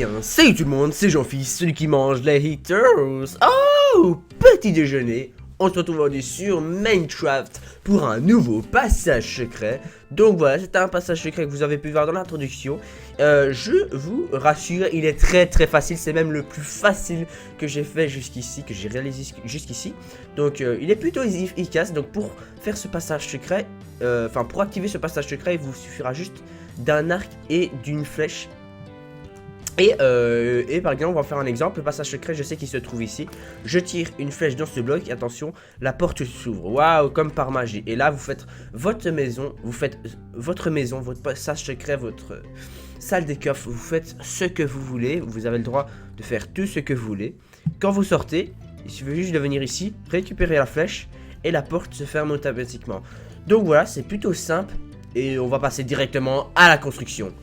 bien, salut tout le monde, c'est Jean-Fils, celui qui mange les haters. Oh, petit déjeuner. On se retrouve aujourd'hui sur Minecraft pour un nouveau passage secret. Donc voilà, c'est un passage secret que vous avez pu voir dans l'introduction. Je vous rassure, il est très facile. C'est même le plus facile que j'ai fait jusqu'ici, que j'ai réalisé jusqu'ici. Donc il est plutôt efficace. Donc pour faire ce passage secret, pour activer ce passage secret, il vous suffira juste d'un arc et d'une flèche. Et par exemple, on va faire un exemple. Le passage secret, je sais qu'il se trouve ici. Je tire une flèche dans ce bloc et attention, la porte s'ouvre. Waouh, comme par magie. Et là, vous faites votre maison, votre passage secret, votre salle des coffres. Vous faites ce que vous voulez. Vous avez le droit de faire tout ce que vous voulez. Quand vous sortez, il suffit juste de venir ici, récupérer la flèche et la porte se ferme automatiquement. Donc voilà, c'est plutôt simple. Et on va passer directement à la construction.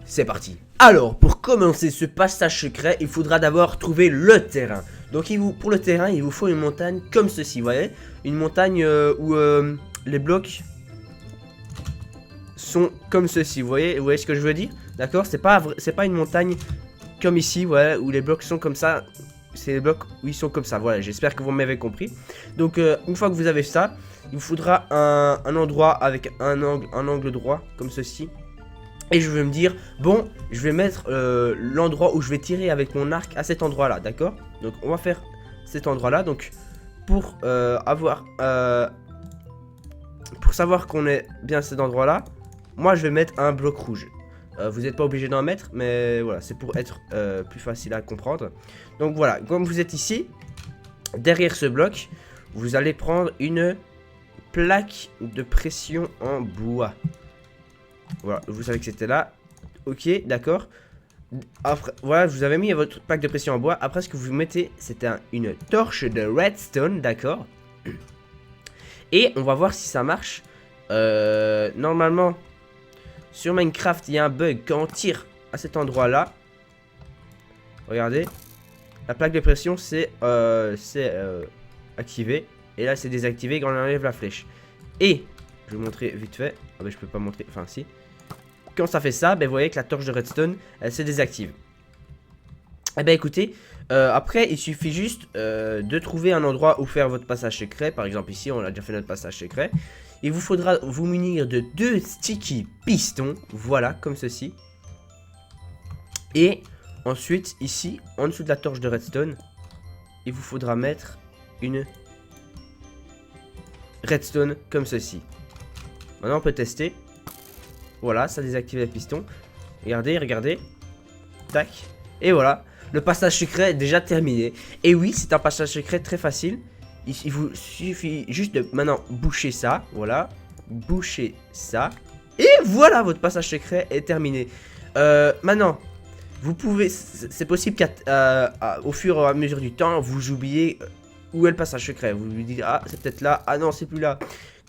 C'est parti. Alors, pour commencer ce passage secret, il faudra d'abord trouver le terrain. Donc, pour le terrain, il vous faut une montagne comme ceci, vous voyez. Une montagne où les blocs sont comme ceci, vous voyez ce que je veux dire? D'accord, c'est pas une montagne comme ici, ouais, où les blocs sont comme ça. C'est les blocs où ils sont comme ça, voilà, j'espère que vous m'avez compris. Donc, une fois que vous avez ça, il vous faudra un endroit avec un angle droit, comme ceci. Et je vais me dire, bon, je vais mettre l'endroit où je vais tirer avec mon arc à cet endroit-là, d'accord? Donc, on va faire cet endroit-là. Donc, pour savoir qu'on est bien à cet endroit-là, moi, je vais mettre un bloc rouge. Vous n'êtes pas obligé d'en mettre, mais voilà, c'est pour être plus facile à comprendre. Donc, voilà, comme vous êtes ici, derrière ce bloc, vous allez prendre une plaque de pression en bois. Voilà, vous savez que c'était là. Ok, d'accord. Après, voilà, vous avez mis votre plaque de pression en bois. Après, ce que vous mettez, c'est une torche de redstone, d'accord. Et on va voir si ça marche. Normalement, sur Minecraft, il y a un bug. Quand on tire à cet endroit-là, regardez, la plaque de pression, c'est activé. Et là, c'est désactivé quand on enlève la flèche. Et, je vais vous montrer vite fait. Ah, ben, je peux pas montrer, enfin, si. Quand ça fait ça, ben, vous voyez que la torche de redstone, elle se désactive. Eh ben écoutez, après il suffit juste de trouver un endroit où faire votre passage secret. Par exemple ici, on a déjà fait notre passage secret. Il vous faudra vous munir de 2 sticky pistons, voilà, comme ceci. Et ensuite, ici, en dessous de la torche de redstone, il vous faudra mettre une redstone comme ceci. Maintenant on peut tester. Voilà, ça désactive les pistons. Regardez. Tac. Et voilà, le passage secret est déjà terminé. Et oui, c'est un passage secret très facile. Il vous suffit juste de maintenant boucher ça. Voilà, boucher ça. Et voilà, votre passage secret est terminé. Maintenant, vous pouvez, c'est possible qu'au fur et à mesure du temps, vous oubliez où est le passage secret. Vous lui dites, ah, c'est peut-être là. Ah non, c'est plus là.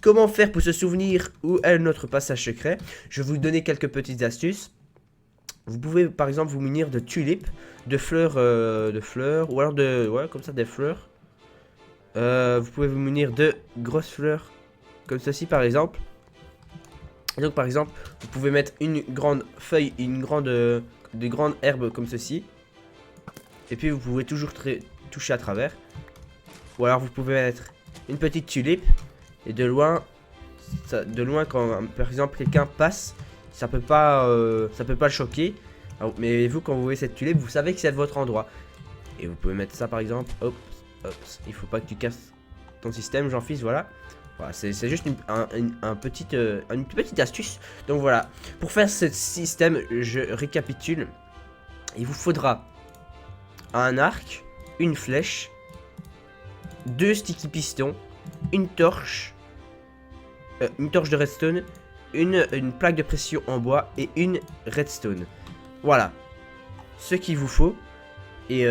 Comment faire pour se souvenir où est notre passage secret? Je vais vous donner quelques petites astuces. Vous pouvez par exemple vous munir de tulipes, de fleurs, ou alors ouais, comme ça, des fleurs. Vous pouvez vous munir de grosses fleurs, comme ceci par exemple. Et donc par exemple, vous pouvez mettre une grande feuille, de grandes herbes comme ceci. Et puis vous pouvez toujours toucher à travers. Ou alors vous pouvez mettre une petite tulipe. Et de loin, quand par exemple quelqu'un passe, ça peut pas le choquer. Alors, mais vous, quand vous voyez cette tulipe, vous savez que c'est votre endroit. Et vous pouvez mettre ça par exemple. Hop, il faut pas que tu casses ton système, Jean-Fils, voilà. Voilà, c'est juste une petite astuce. Donc voilà, pour faire ce système, je récapitule. Il vous faudra un arc, une flèche, 2 sticky pistons, une torche de redstone, une plaque de pression en bois et une redstone. Voilà ce qu'il vous faut. Et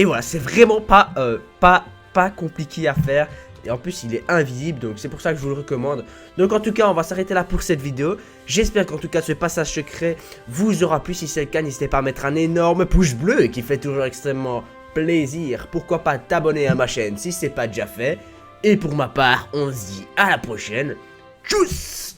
voilà, c'est vraiment pas compliqué à faire. Et en plus, il est invisible, donc c'est pour ça que je vous le recommande. Donc en tout cas, on va s'arrêter là pour cette vidéo. J'espère qu'en tout cas, ce passage secret vous aura plu. Si c'est le cas, n'hésitez pas à mettre un énorme pouce bleu qui fait toujours extrêmement plaisir. Pourquoi pas t'abonner à ma chaîne si c'est pas déjà fait. Et pour ma part, on se dit à la prochaine. Tchuss!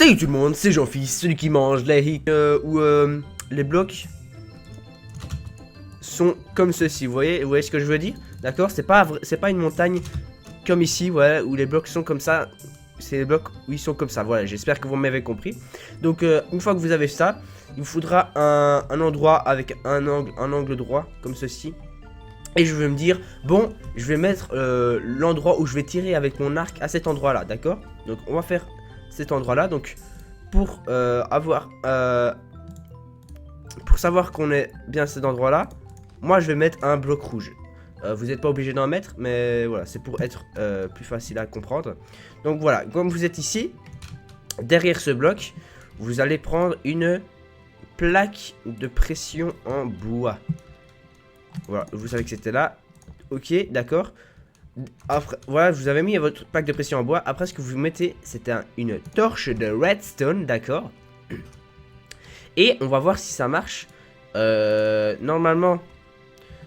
Salut tout le monde, c'est Jean-Fils, celui qui mange les hicks où les blocs sont comme ceci, vous voyez ce que je veux dire? D'accord, c'est pas une montagne comme ici, ouais, où les blocs sont comme ça. C'est les blocs où ils sont comme ça, voilà, j'espère que vous m'avez compris. Donc une fois que vous avez ça, il vous faudra un endroit avec un angle droit, comme ceci. Et je vais me dire, bon, je vais mettre l'endroit où je vais tirer avec mon arc à cet endroit là, d'accord? Donc on va faire cet endroit là, donc pour pour savoir qu'on est bien à cet endroit là, moi je vais mettre un bloc rouge. Vous n'êtes pas obligé d'en mettre, mais voilà, c'est pour être plus facile à comprendre. Donc voilà, comme vous êtes ici, derrière ce bloc, vous allez prendre une plaque de pression en bois. Voilà, vous savez que c'était là. Ok, d'accord. Après, voilà, vous avez mis votre plaque de pression en bois. Après, ce que vous mettez, c'est une torche de redstone, d'accord. Et on va voir si ça marche. Normalement,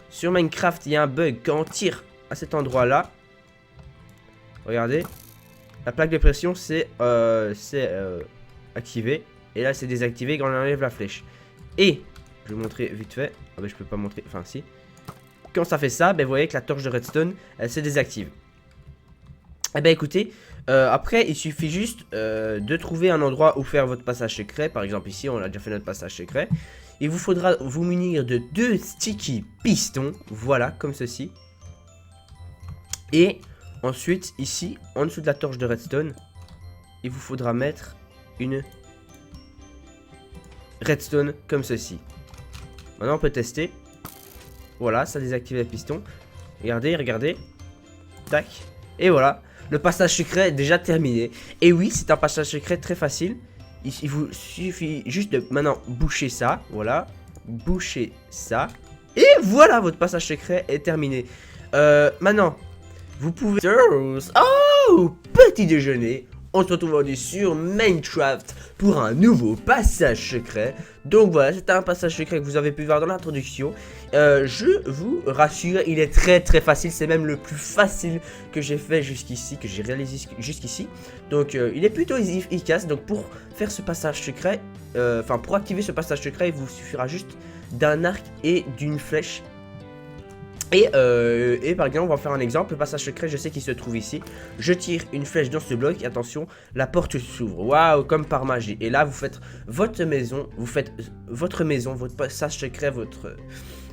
sur Minecraft, il y a un bug quand on tire à cet endroit-là. Regardez. La plaque de pression, c'est activé. Et là, c'est désactivé quand on enlève la flèche. Et, je vais vous montrer vite fait. Ah ben, je peux pas montrer, enfin si. Quand ça fait ça, ben, vous voyez que la torche de redstone, elle se désactive. Eh ben écoutez, après, il suffit juste de trouver un endroit où faire votre passage secret. Par exemple, ici, on a déjà fait notre passage secret. Il vous faudra vous munir de 2 sticky pistons. Voilà, comme ceci. Et ensuite, ici, en dessous de la torche de redstone, il vous faudra mettre une redstone comme ceci. Maintenant, on peut tester. Voilà, ça désactive les pistons. Regardez, regardez. Tac. Et voilà, le passage secret est déjà terminé. Et oui, c'est un passage secret très facile. Il vous suffit juste de maintenant boucher ça. Voilà, boucher ça. Et voilà, votre passage secret est terminé. Maintenant, vous pouvez... Oh, petit déjeuner. On se retrouve aujourd'hui sur Minecraft pour un nouveau passage secret. Donc voilà, c'est un passage secret que vous avez pu voir dans l'introduction. Je vous rassure, il est très facile. C'est même le plus facile que j'ai fait jusqu'ici, que j'ai réalisé jusqu'ici. Donc il est plutôt efficace. Donc pour faire ce passage secret, enfin pour activer ce passage secret, il vous suffira juste d'un arc et d'une flèche. Et par exemple, on va faire un exemple. Le passage secret, je sais qu'il se trouve ici. Je tire une flèche dans ce bloc et attention, la porte s'ouvre. Waouh, comme par magie. Et là, vous faites votre maison, votre passage secret, votre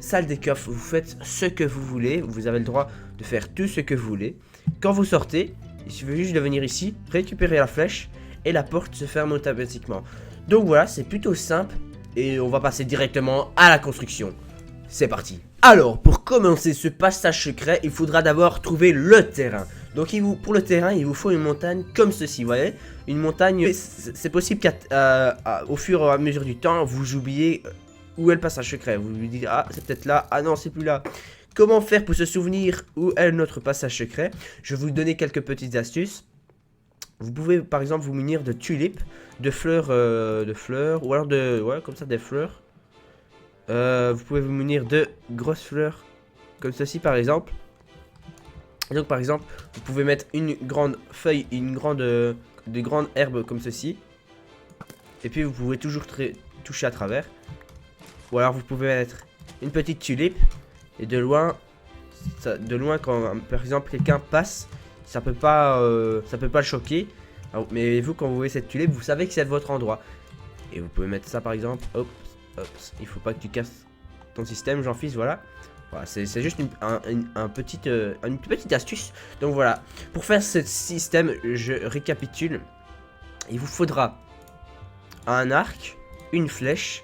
salle des coffres. Vous faites ce que vous voulez. Vous avez le droit de faire tout ce que vous voulez. Quand vous sortez, il suffit juste de venir ici, récupérer la flèche et la porte se ferme automatiquement. Donc voilà, c'est plutôt simple. Et on va passer directement à la construction. C'est parti. Alors, pour commencer ce passage secret, il faudra d'abord trouver le terrain. Donc, pour le terrain, il vous faut une montagne comme ceci, vous voyez. Une montagne, c'est possible qu'au fur et à mesure du temps, vous oubliez où est le passage secret. Vous lui dites, ah, c'est peut-être là, ah non, c'est plus là. Comment faire pour se souvenir où est notre passage secret? Je vais vous donner quelques petites astuces. Vous pouvez, par exemple, vous munir de tulipes, de fleurs, ou alors ouais, comme ça, des fleurs. Vous pouvez vous munir de grosses fleurs comme ceci par exemple. Et donc par exemple vous pouvez mettre une grande feuille, de grandes herbes comme ceci. Et puis vous pouvez toujours toucher à travers. Ou alors vous pouvez mettre une petite tulipe. Et de loin quand par exemple quelqu'un passe, ça peut pas le choquer. Alors, mais vous quand vous voyez cette tulipe, vous savez que c'est votre endroit. Et vous pouvez mettre ça par exemple, hop. Il faut pas que tu casses ton système, Jean-Fils, voilà. Voilà, c'est juste une petite astuce. Donc voilà, pour faire ce système, je récapitule. Il vous faudra un arc, une flèche,